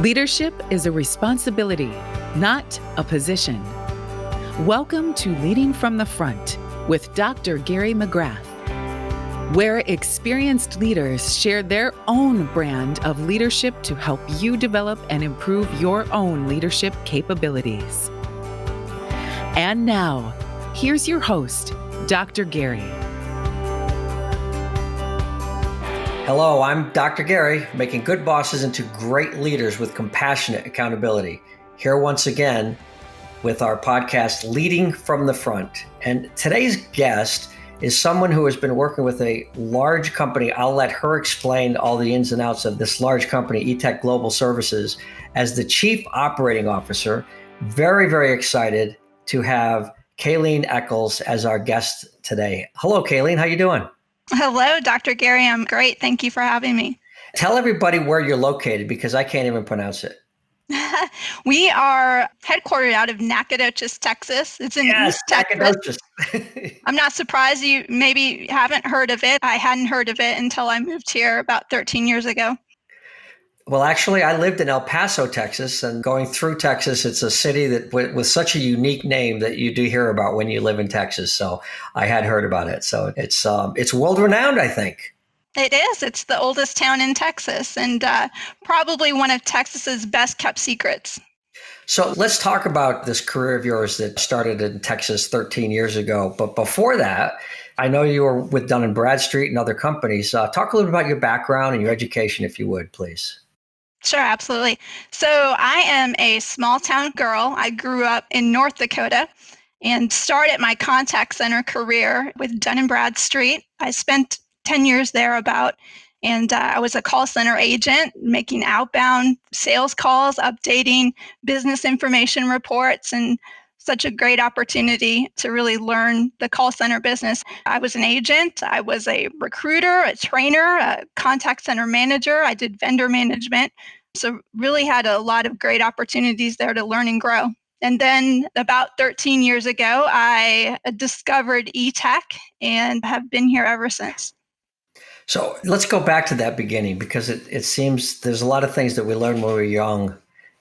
Leadership is a responsibility, not a position. Welcome to Leading from the Front with Dr. Gary McGrath, where experienced leaders share their own brand of leadership to help you develop and improve your own leadership capabilities. And now, here's your host, Dr. Gary. Hello, I'm Dr. Gary, making good bosses into great leaders with compassionate accountability. Here once again with our podcast, Leading from the Front. And today's guest is someone who has been working with a large company. I'll let her explain all the ins and outs of this large company, Etech Global Services, as the Chief Operating Officer. Very, very excited to have Kaylene Eckels as our guest today. Hello, Kaylene. How you doing? Hello, Dr. Gary. I'm great. Thank you for having me. Tell everybody where you're located because I can't even pronounce it. We are headquartered out of Nacogdoches, Texas. It's in East Texas. I'm not surprised you maybe haven't heard of it. I hadn't heard of it until I moved here about 13 years ago. Well, actually, I lived in El Paso, Texas, and going through Texas, it's a city that with such a unique name that you do hear about when you live in Texas. So I had heard about it. So it's world renowned, I think. It is. It's the oldest town in Texas and probably one of Texas's best kept secrets. So let's talk about this career of yours that started in Texas 13 years ago. But before that, I know you were with Dun & Bradstreet and other companies. Talk a little bit about your background and your education, if you would, please. Sure, absolutely. So I am a small town girl. I grew up in North Dakota and started my contact center career with Dun & Bradstreet. I spent 10 years there and I was a call center agent making outbound sales calls, updating business information reports, and such a great opportunity to really learn the call center business. I was an agent, I was a recruiter, a trainer, a contact center manager. I did vendor management. So really had a lot of great opportunities there to learn and grow. And then about 13 years ago, I discovered Etech and have been here ever since. So let's go back to that beginning because it seems there's a lot of things that we learned when we were young.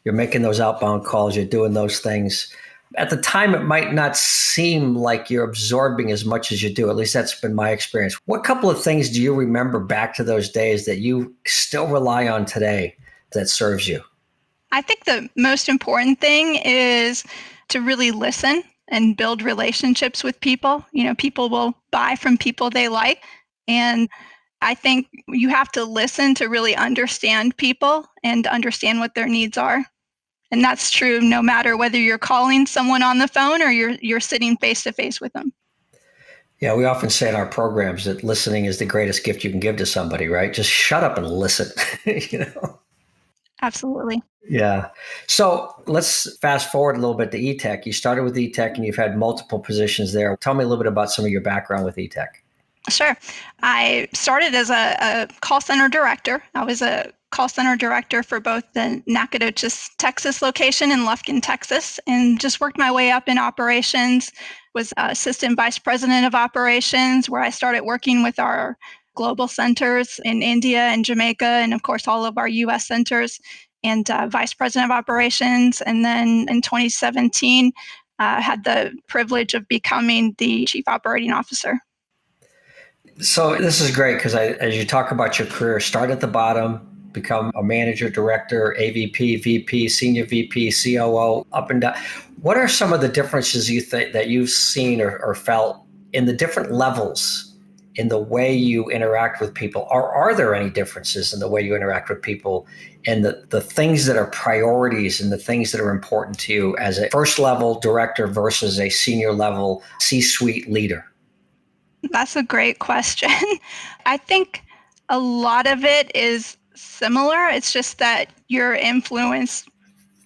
You're making those outbound calls, you're doing those things. At the time, it might not seem like you're absorbing as much as you do. At least that's been my experience. What couple of things do you remember back to those days that you still rely on today that serves you? I think the most important thing is to really listen and build relationships with people. You know, people will buy from people they like. And I think you have to listen to really understand people and understand what their needs are. And that's true no matter whether you're calling someone on the phone or you're sitting face to face with them. Yeah, we often say in our programs that listening is the greatest gift you can give to somebody, right? Just shut up and listen, you know? Absolutely. Yeah. So let's fast forward a little bit to Etech. You started with Etech and you've had multiple positions there. Tell me a little bit about some of your background with Etech. Sure. I started as a call center director. I was a call center director for both the Nacogdoches, Texas location and Lufkin, Texas, and just worked my way up in operations, was assistant vice president of operations, where I started working with our global centers in India and Jamaica, and of course, all of our U.S. centers, and vice president of operations. And then in 2017, had the privilege of becoming the chief operating officer. So this is great because as you talk about your career, start at the bottom, become a manager, director, AVP, VP, senior VP, COO, up and down. What are some of the differences you think that you've seen or felt in the different levels in the way you interact with people? Or are there any differences in the way you interact with people and the things that are priorities and the things that are important to you as a first level director versus a senior level C-suite leader? That's a great question. I think a lot of it is similar. It's just that your influence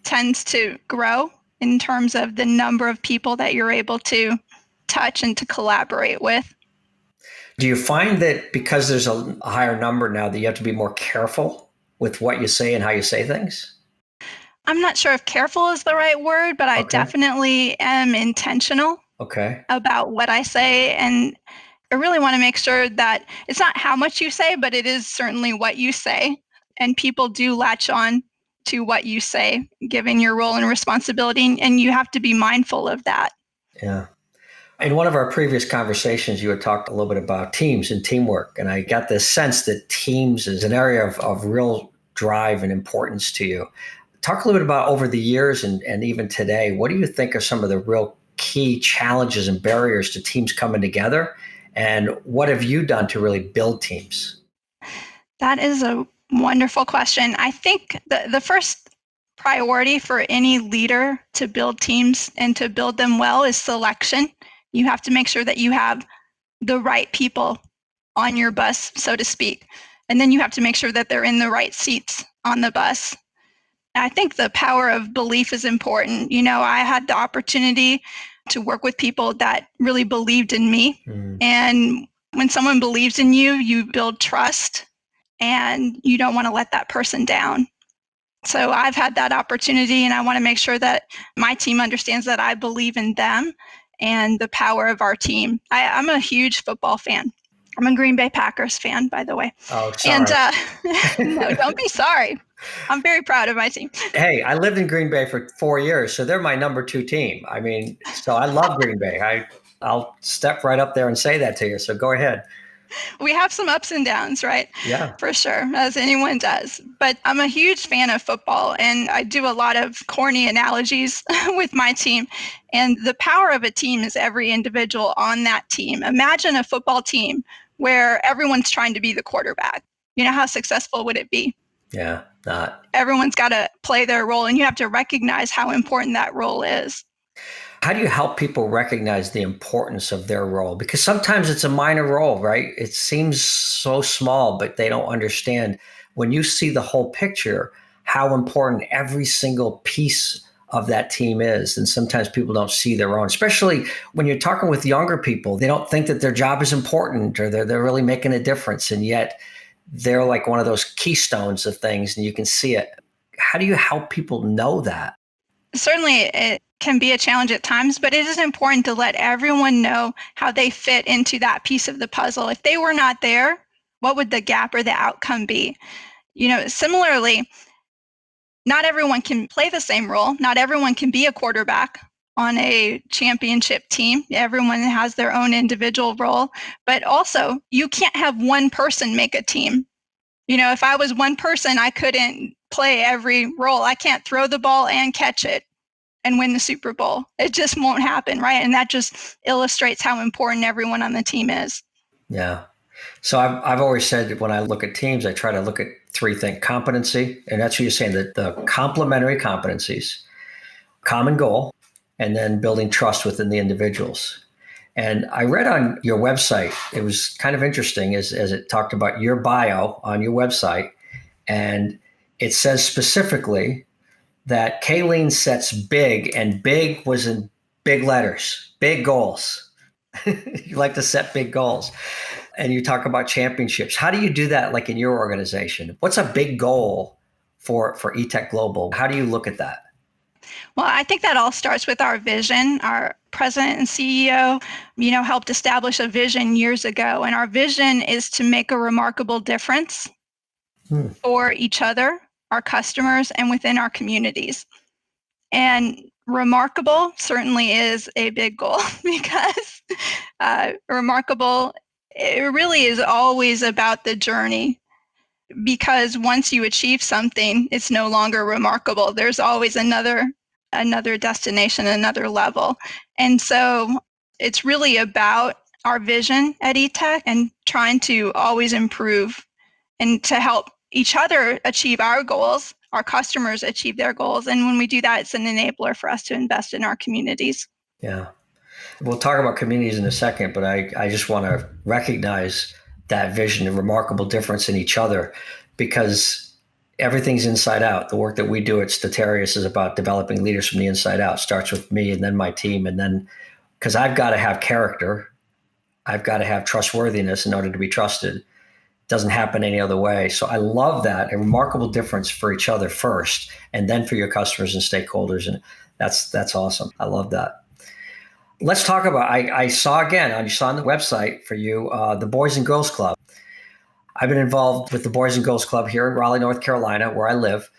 tends to grow in terms of the number of people that you're able to touch and to collaborate with. Do you find that because there's a higher number now that you have to be more careful with what you say and how you say things? I'm not sure if careful is the right word, but I definitely am intentional about what I say. And I really want to make sure that it's not how much you say, but it is certainly what you say. And people do latch on to what you say, given your role and responsibility, and you have to be mindful of that. Yeah. In one of our previous conversations, you had talked a little bit about teams and teamwork, and I got this sense that teams is an area of real drive and importance to you. Talk a little bit about over the years and even today, what do you think are some of the real key challenges and barriers to teams coming together? And what have you done to really build teams? That is a wonderful question. I think the first priority for any leader to build teams and to build them well is selection. You have to make sure that you have the right people on your bus, so to speak. And then you have to make sure that they're in the right seats on the bus. I think the power of belief is important. I had the opportunity to work with people that really believed in me. And when someone believes in you, you build trust and you don't want to let that person down. So I've had that opportunity, and I want to make sure that my team understands that I believe in them and the power of our team. I'm a huge football fan. I'm a Green Bay Packers fan, by the way. Oh, sorry. And no, don't be sorry. I'm very proud of my team. Hey, I lived in Green Bay for 4 years, so they're my number 2 team. I mean, so I love Green Bay. I'll step right up there and say that to you. So go ahead. We have some ups and downs, right? Yeah. For sure, as anyone does. But I'm a huge fan of football, and I do a lot of corny analogies with my team. And the power of a team is every individual on that team. Imagine a football team where everyone's trying to be the quarterback. How successful would it be? Yeah, not. Everyone's got to play their role, and you have to recognize how important that role is. How do you help people recognize the importance of their role? Because sometimes it's a minor role, right? It seems so small, but they don't understand. When you see the whole picture, how important every single piece of that team is. And sometimes people don't see their own, especially when you're talking with younger people. They don't think that their job is important or they're really making a difference. And yet they're like one of those keystones of things, and you can see it. How do you help people know that? Certainly, it can be a challenge at times, but it is important to let everyone know how they fit into that piece of the puzzle. If they were not there, what would the gap or the outcome be? Similarly, not everyone can play the same role. Not everyone can be a quarterback on a championship team. Everyone has their own individual role, but also you can't have one person make a team. If I was one person, I couldn't play every role. I can't throw the ball and catch it and win the Super Bowl. It just won't happen, right? And that just illustrates how important everyone on the team is. Yeah. So I've always said that when I look at teams, I try to look at 3 things: competency, and that's what you're saying, that the complementary competencies, common goal, and then building trust within the individuals. And I read on your website, it was kind of interesting as it talked about your bio on your website. And it says specifically that Kaylene sets big, and big was in big letters, big goals. You like to set big goals. And you talk about championships. How do you do that, like in your organization? What's a big goal for Etech Global? How do you look at that? Well, I think that all starts with our vision. Our president and CEO, helped establish a vision years ago. And our vision is to make a remarkable difference for each other, our customers, and within our communities. And remarkable certainly is a big goal because remarkable, it really is always about the journey. Because once you achieve something, it's no longer remarkable. There's always another destination, another level. And so it's really about our vision at Etech and trying to always improve and to help each other achieve our goals, our customers achieve their goals. And when we do that, it's an enabler for us to invest in our communities. Yeah. We'll talk about communities in a second, but I just want to recognize that vision, and remarkable difference in each other, because everything's inside out. The work that we do at Statarius is about developing leaders from the inside out. It starts with me and then my team. And then, because I've got to have character, I've got to have trustworthiness in order to be trusted. It doesn't happen any other way. So I love that, a remarkable difference for each other first, and then for your customers and stakeholders. And that's awesome. I love that. Let's talk about, I saw on the website for you, the Boys and Girls Club. I've been involved with the Boys and Girls Club here in Raleigh, North Carolina, where I live,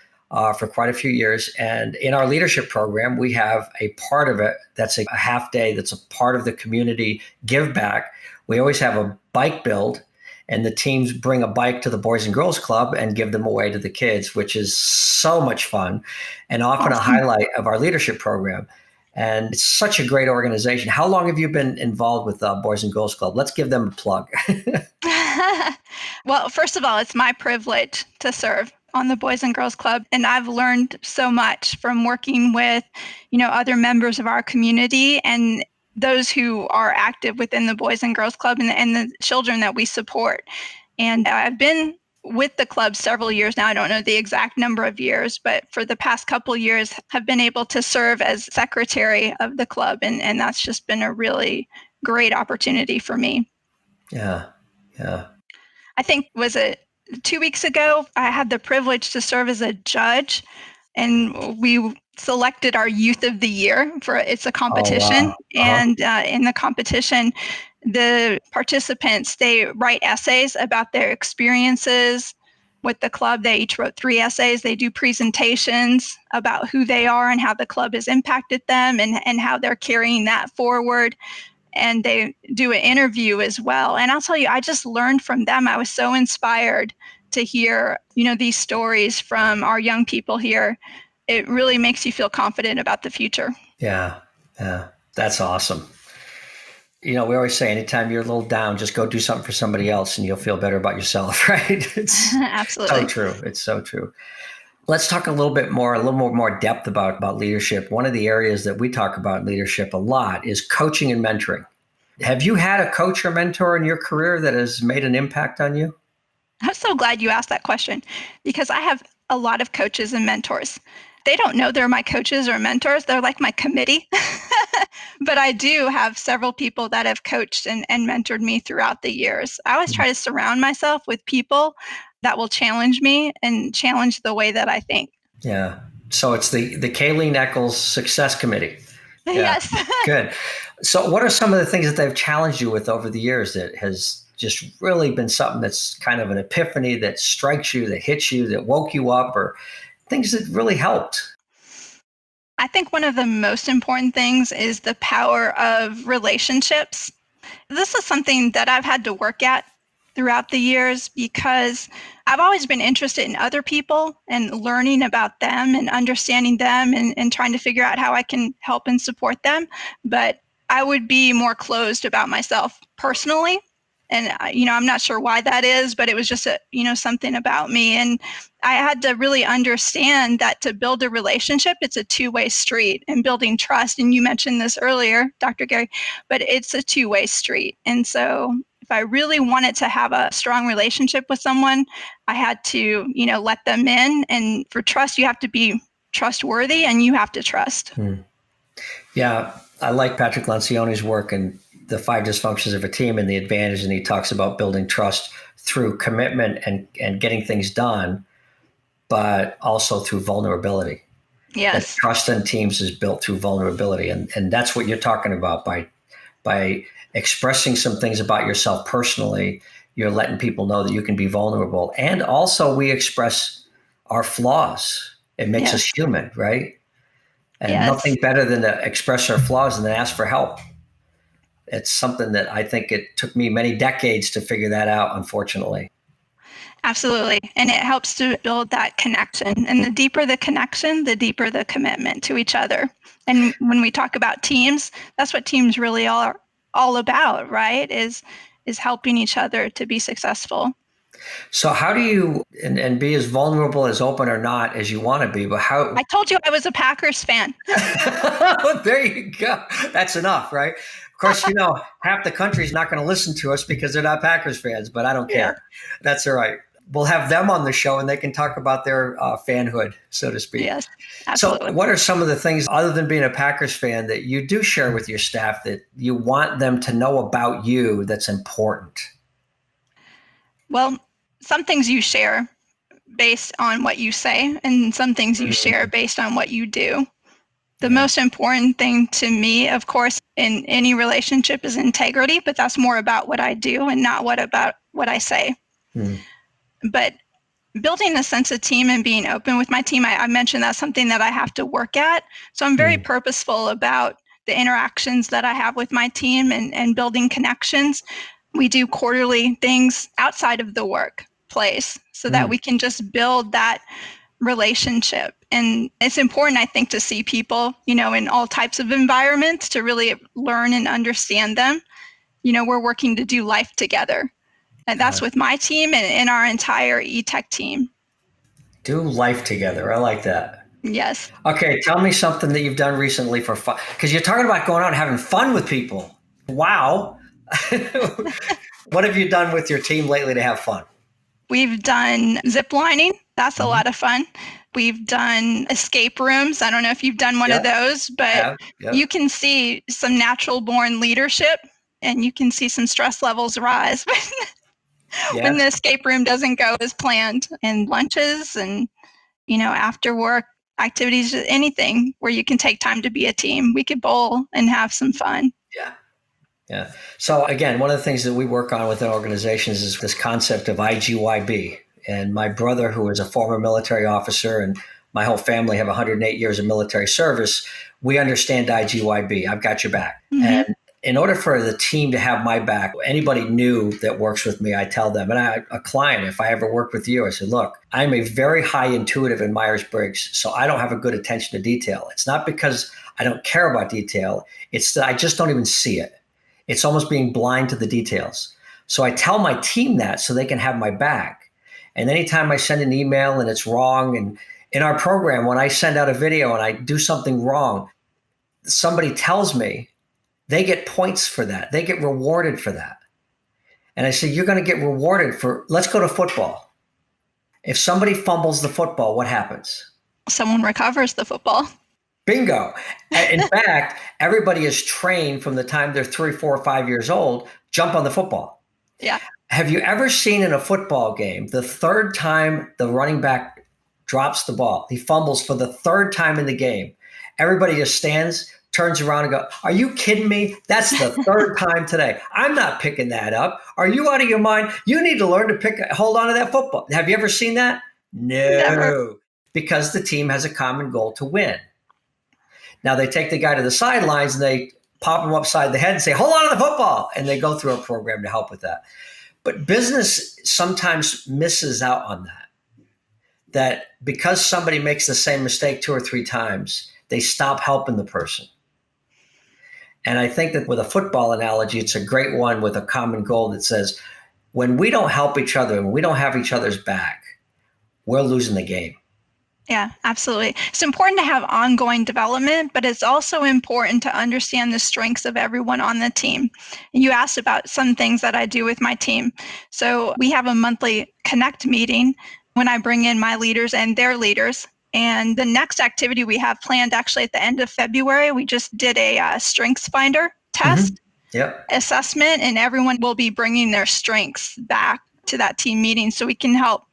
for quite a few years. And in our leadership program, we have a part of it that's a half day that's a part of the community give back. We always have a bike build, and the teams bring a bike to the Boys and Girls Club and give them away to the kids, which is so much fun and often a highlight of our leadership program. And it's such a great organization. How long have you been involved with Boys and Girls Club? Let's give them a plug. Well, first of all, it's my privilege to serve on the Boys and Girls Club. And I've learned so much from working with, other members of our community and those who are active within the Boys and Girls Club and the children that we support. And I've been with the club several years now. I don't know the exact number of years, but for the past couple of years, have been able to serve as secretary of the club. And that's just been a really great opportunity for me. Yeah. I think, was it 2 weeks ago, I had the privilege to serve as a judge, and we selected our Youth of the Year it's a competition. Oh, wow. And in the competition, the participants, they write essays about their experiences with the club. They each wrote 3 essays. They do presentations about who they are and how the club has impacted them and how they're carrying that forward. And they do an interview as well. And I'll tell you, I just learned from them. I was so inspired to hear, these stories from our young people here. It really makes you feel confident about the future. Yeah. That's awesome. We always say anytime you're a little down, just go do something for somebody else and you'll feel better about yourself, right? It's Absolutely. so true. It's so true. Let's talk a little more depth about leadership. One of the areas that we talk about in leadership a lot is coaching and mentoring. Have you had a coach or mentor in your career that has made an impact on you? I'm so glad you asked that question because I have a lot of coaches and mentors. They don't know they're my coaches or mentors. They're like my committee. But I do have several people that have coached and mentored me throughout the years. I always try to surround myself with people that will challenge me and challenge the way that I think. Yeah. So it's the Kaylene Eckels Success Committee. Yeah. Yes. Good. So what are some of the things that they've challenged you with over the years that has just really been something that's kind of an epiphany that strikes you, that hits you, that woke you up, or things that really helped? I think one of the most important things is the power of relationships. This is something that I've had to work at throughout the years because I've always been interested in other people and learning about them and understanding them and trying to figure out how I can help and support them. But I would be more closed about myself personally. And, I'm not sure why that is, but it was just, something about me. And I had to really understand that to build a relationship, it's a two-way street and building trust. And you mentioned this earlier, Dr. Gary, but it's a two-way street. And so if I really wanted to have a strong relationship with someone, I had to, let them in. And for trust, you have to be trustworthy and you have to trust. Yeah. I like Patrick Lencioni's work and the 5 dysfunctions of a team and the advantage. And he talks about building trust through commitment and getting things done, but also through vulnerability. Yes. That trust in teams is built through vulnerability. And that's what you're talking about by expressing some things about yourself personally. You're letting people know that you can be vulnerable. And also we express our flaws. It makes us human, right? And nothing better than to express our flaws and then ask for help. It's something that I think it took me many decades to figure that out, unfortunately. Absolutely. And it helps to build that connection. And the deeper the connection, the deeper the commitment to each other. And when we talk about teams, that's what teams really are all about, right? Is helping each other to be successful. So how do you and be as vulnerable, as open or not as you want to be, but how? I told you I was a Packers fan. There you go. That's enough, right? Of course, half the country's not going to listen to us because they're not Packers fans, but I don't care. That's all right. We'll have them on the show and they can talk about their fanhood, so to speak. Yes, absolutely. So what are some of the things, other than being a Packers fan, that you do share with your staff that you want them to know about you that's important? Well, some things you share based on what you say, and some things you share based on what you do. The most important thing to me, of course, in any relationship is integrity, but that's more about what I do and not about what I say. But Building a sense of team and being open with my team, I mentioned that's something that I have to work at. So I'm very purposeful about the interactions that I have with my team and building connections. We do quarterly things outside of the workplace so that we can just build that relationship. And it's important, I think, to see people, in all types of environments to really learn and understand them. We're working to do life together. And that's with my team and our entire Etech team. Do life together. I like that. Yes. Okay, tell me something that you've done recently for fun. Because you're talking about going out and having fun with people. Wow. What have you done with your team lately to have fun? We've done zip lining. That's a lot of fun. We've done escape rooms. I don't know if you've done one of those, but you can see some natural born leadership and you can see some stress levels rise when the escape room doesn't go as planned. And lunches and, after work activities, anything where you can take time to be a team. We could bowl and have some fun. Yeah. So again, one of the things that we work on within organizations is this concept of IGYB. And my brother, who is a former military officer, and my whole family have 108 years of military service, we understand IGYB. I've got your back. And in order for the team to have my back, anybody new that works with me, I tell them, and a client, if I ever work with you, I said, look, I'm a very high intuitive in Myers-Briggs, so I don't have a good attention to detail. It's not because I don't care about detail. It's that I just don't even see it. It's almost being blind to the details. So I tell my team that so they can have my back. And anytime I send an email and it's wrong, and in our program, when I send out a video and I do something wrong, somebody tells me, they get points for that. They get rewarded for that. And I say, you're going to get rewarded for, let's go to football. If somebody fumbles the football, what happens? Someone recovers the football. Bingo. In fact, everybody is trained from the time they're 3, 4, or 5 years old, jump on the football. Yeah. Have you ever seen in a football game, the third time the running back drops the ball, he fumbles for the third time in the game, everybody just stands, turns around and go, are you kidding me? That's the third time today. I'm not picking that up. Are you out of your mind? You need to learn to hold on to that football. Have you ever seen that? No. Never. Because the team has a common goal to win. Now they take the guy to the sidelines and they pop him upside the head and say, hold on to the football. And they go through a program to help with that. But business sometimes misses out on that. That because somebody makes the same mistake 2 or 3 times, they stop helping the person. And I think that with a football analogy, it's a great one with a common goal that says, when we don't help each other and we don't have each other's back, we're losing the game. Yeah, absolutely. It's important to have ongoing development, but it's also important to understand the strengths of everyone on the team. And you asked about some things that I do with my team. So we have a monthly connect meeting when I bring in my leaders and their leaders. And the next activity we have planned actually at the end of February, we just did a strengths finder test assessment, and everyone will be bringing their strengths back to that team meeting so we can help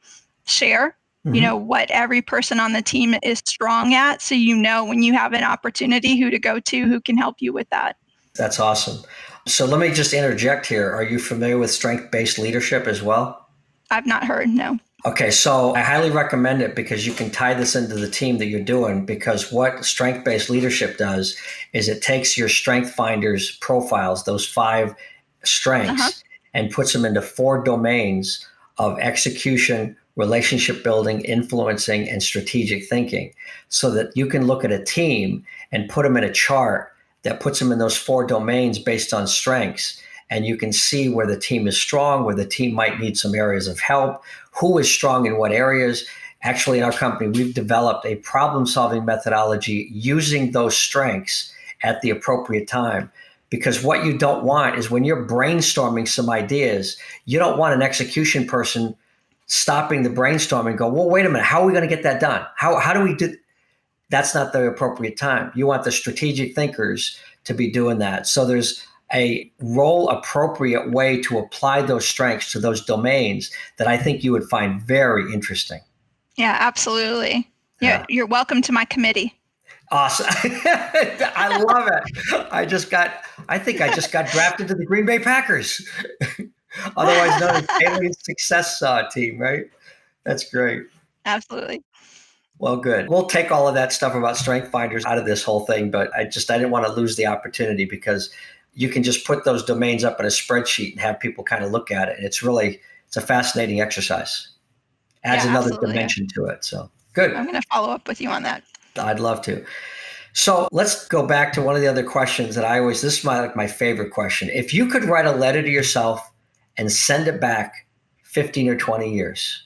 share what every person on the team is strong at. So, when you have an opportunity, who to go to, who can help you with that. That's awesome. So let me just interject here. Are you familiar with strength-based leadership as well? I've not heard, no. Okay, so I highly recommend it because you can tie this into the team that you're doing, because what strength-based leadership does is it takes your strength finders profiles, those 5 strengths, and puts them into 4 domains of execution, relationship building, influencing, and strategic thinking, so that you can look at a team and put them in a chart that puts them in those 4 domains based on strengths. And you can see where the team is strong, where the team might need some areas of help, who is strong in what areas. Actually, in our company, we've developed a problem-solving methodology using those strengths at the appropriate time. Because what you don't want is when you're brainstorming some ideas, you don't want an execution person stopping the brainstorming and go, well, wait a minute, how are we going to get that done? How do we do? That's not the appropriate time. You want the strategic thinkers to be doing that. So there's a role appropriate way to apply those strengths to those domains that I think you would find very interesting. Yeah, absolutely. Yeah, you're welcome to my committee. Awesome. I love it. I think I just got drafted to the Green Bay Packers, otherwise known as Kaylene's success team, right? That's great. Absolutely. Well, good. We'll take all of that stuff about strength finders out of this whole thing, but I didn't want to lose the opportunity because you can just put those domains up in a spreadsheet and have people kind of look at it. And it's a fascinating exercise. Adds Yeah, another absolutely. dimension to it. So good. I'm going to follow up with you on that. I'd love to. So let's go back to one of the other questions that this is my favorite question. If you could write a letter to yourself and send it back 15 or 20 years,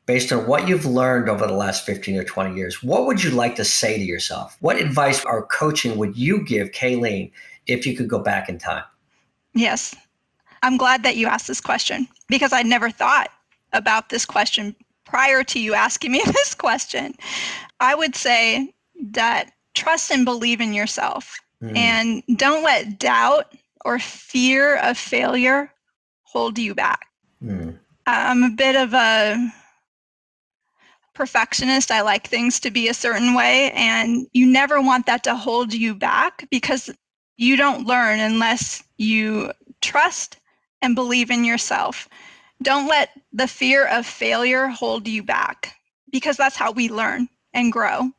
based on what you've learned over the last 15 or 20 years, what would you like to say to yourself? What advice or coaching would you give Kaylene if you could go back in time? Yes. I'm glad that you asked this question because I never thought about this question prior to you asking me this question. I would say that trust and believe in yourself and don't let doubt or fear of failure hold you back. I'm a bit of a perfectionist. I like things to be a certain way, and you never want that to hold you back because you don't learn unless you trust and believe in yourself. Don't let the fear of failure hold you back because that's how we learn and grow.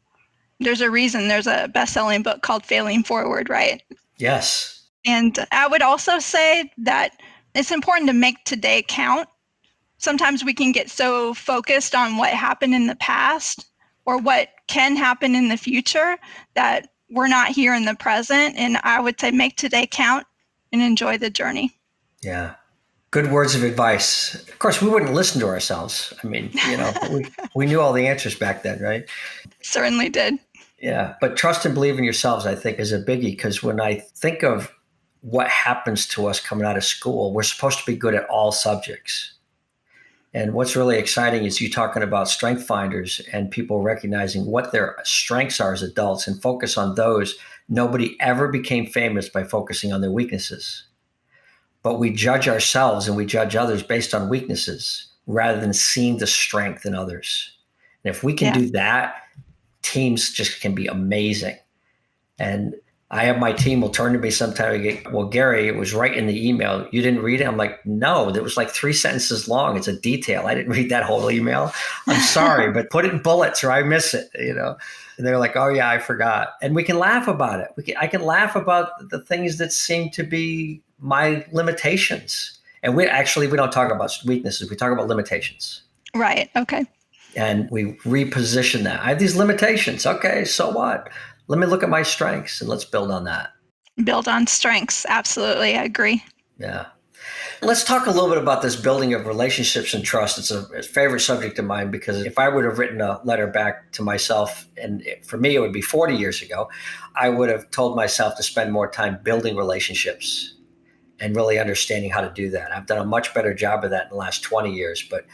There's a reason there's a best-selling book called Failing Forward, right? Yes. And I would also say that it's important to make today count. Sometimes we can get so focused on what happened in the past or what can happen in the future that we're not here in the present. And I would say make today count and enjoy the journey. Yeah. Good words of advice. Of course, we wouldn't listen to ourselves. I mean, we knew all the answers back then, right? Certainly did. Yeah. But trust and believe in yourselves, I think, is a biggie because when I think of what happens to us coming out of school, we're supposed to be good at all subjects. And what's really exciting is you talking about strength finders and people recognizing what their strengths are as adults and focus on those. Nobody ever became famous by focusing on their weaknesses. But we judge ourselves and we judge others based on weaknesses rather than seeing the strength in others. And if we can do that, teams just can be amazing. And I have my team will turn to me sometime and go, well, Gary, it was right in the email. You didn't read it? I'm like, no, it was like 3 sentences long. It's a detail. I didn't read that whole email. I'm sorry, but put it in bullets or I miss it, And they're like, oh yeah, I forgot. And we can laugh about it. I can laugh about the things that seem to be my limitations. And we don't talk about weaknesses. We talk about limitations. Right. Okay. And we reposition that. I have these limitations. Okay, so what? Let me look at my strengths and let's build on that. Build on strengths. Absolutely. I agree. Yeah. Let's talk a little bit about this building of relationships and trust. It's a favorite subject of mine because if I would have written a letter back to myself, and for me, it would be 40 years ago, I would have told myself to spend more time building relationships and really understanding how to do that. I've done a much better job of that in the last 20 years. But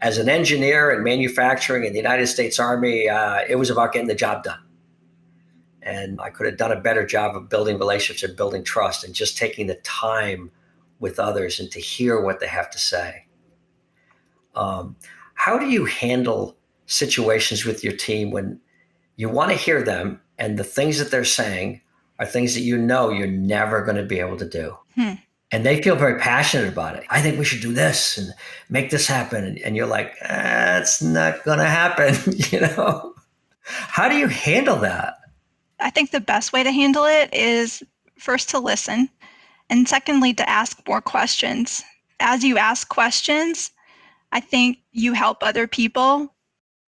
as an engineer in manufacturing in the United States Army, it was about getting the job done. And I could have done a better job of building relationships and building trust and just taking the time with others and to hear what they have to say. How do you handle situations with your team when you want to hear them and the things that they're saying are things that you're never going to be able to do? And they feel very passionate about it. I think we should do this and make this happen. And you're like, it's not going to happen. How do you handle that? I think the best way to handle it is first to listen and secondly to ask more questions. As you ask questions, I think you help other people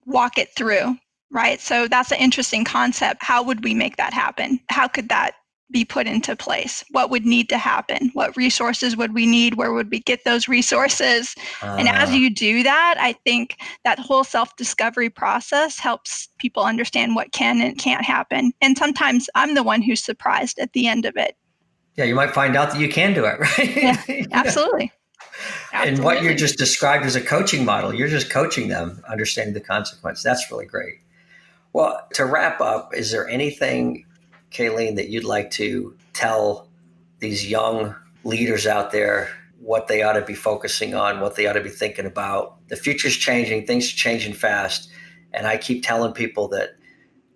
walk it through, right? So that's an interesting concept. How would we make that happen? How could that be put into place? What would need to happen? What resources would we need? Where would we get those resources? And as you do that, I think that whole self-discovery process helps people understand what can and can't happen. And sometimes I'm the one who's surprised at the end of it. Yeah, you might find out that you can do it, right? Yeah, absolutely. And what you just described as a coaching model, you're just coaching them, understanding the consequence. That's really great. Well, to wrap up, is there anything, Kaylene, that you'd like to tell these young leaders out there what they ought to be focusing on, what they ought to be thinking about? The future's changing, things are changing fast. And I keep telling people that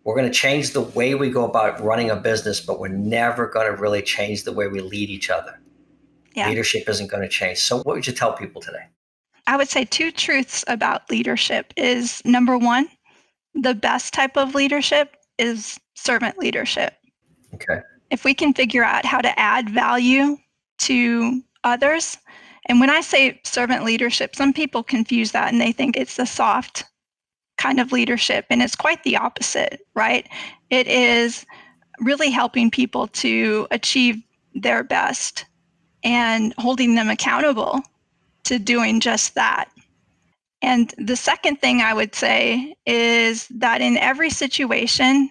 we're going to change the way we go about running a business, but we're never going to really change the way we lead each other. Yeah. Leadership isn't going to change. So what would you tell people today? I would say two truths about leadership is number one, the best type of leadership is servant leadership. Okay. If we can figure out how to add value to others, and when I say servant leadership, some people confuse that and they think it's the soft kind of leadership, and it's quite the opposite, right? It is really helping people to achieve their best and holding them accountable to doing just that. And the second thing I would say is that in every situation,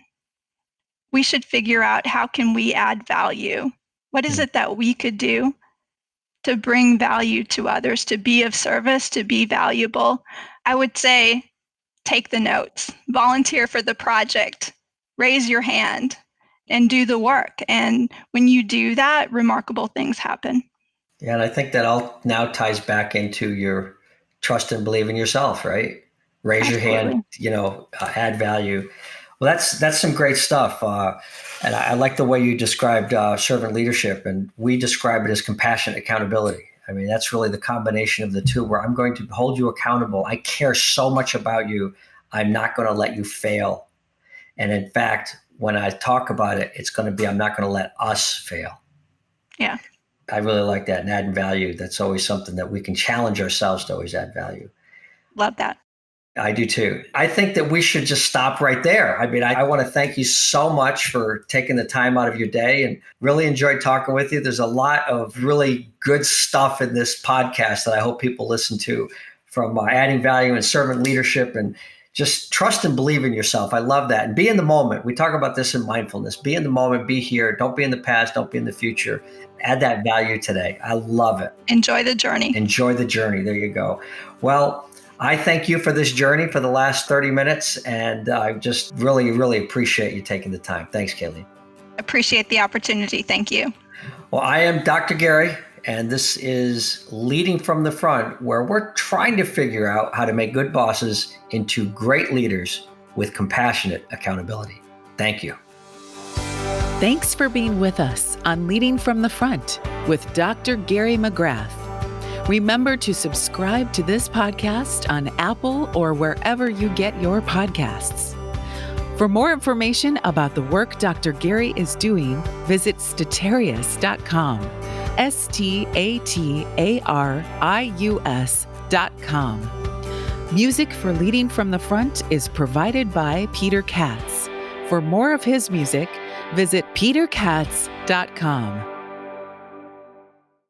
we should figure out how can we add value? What is it that we could do to bring value to others, to be of service, to be valuable? I would say take the notes, volunteer for the project, raise your hand, and do the work. And when you do that, remarkable things happen. Yeah, and I think that all now ties back into your trust and believe in yourself, right? Raise your hand, Absolutely. add value. Well, that's some great stuff, and I like the way you described servant leadership, and we describe it as compassionate accountability. I mean, that's really the combination of the two, where I'm going to hold you accountable. I care so much about you. I'm not going to let you fail. And in fact, when I talk about it, it's going to be, I'm not going to let us fail. Yeah. I really like that, and adding value. That's always something that we can challenge ourselves to always add value. Love that. I do too. I think that we should just stop right there. I mean, I want to thank you so much for taking the time out of your day, and really enjoyed talking with you. There's a lot of really good stuff in this podcast that I hope people listen to, from adding value and servant leadership, and just trust and believe in yourself. I love that. And be in the moment. We talk about this in mindfulness. Be in the moment, be here. Don't be in the past. Don't be in the future. Add that value today. I love it. Enjoy the journey. Enjoy the journey. There you go. Well, I thank you for this journey for the last 30 minutes. And I just really, really appreciate you taking the time. Thanks, Kaylene. Appreciate the opportunity. Thank you. Well, I am Dr. Gary, and this is Leading from the Front, where we're trying to figure out how to make good bosses into great leaders with compassionate accountability. Thank you. Thanks for being with us on Leading from the Front with Dr. Gary McGrath. Remember to subscribe to this podcast on Apple or wherever you get your podcasts. For more information about the work Dr. Gary is doing, visit statarius.com, statarius.com. Music for Leading from the Front is provided by Peter Katz. For more of his music, visit peterkatz.com.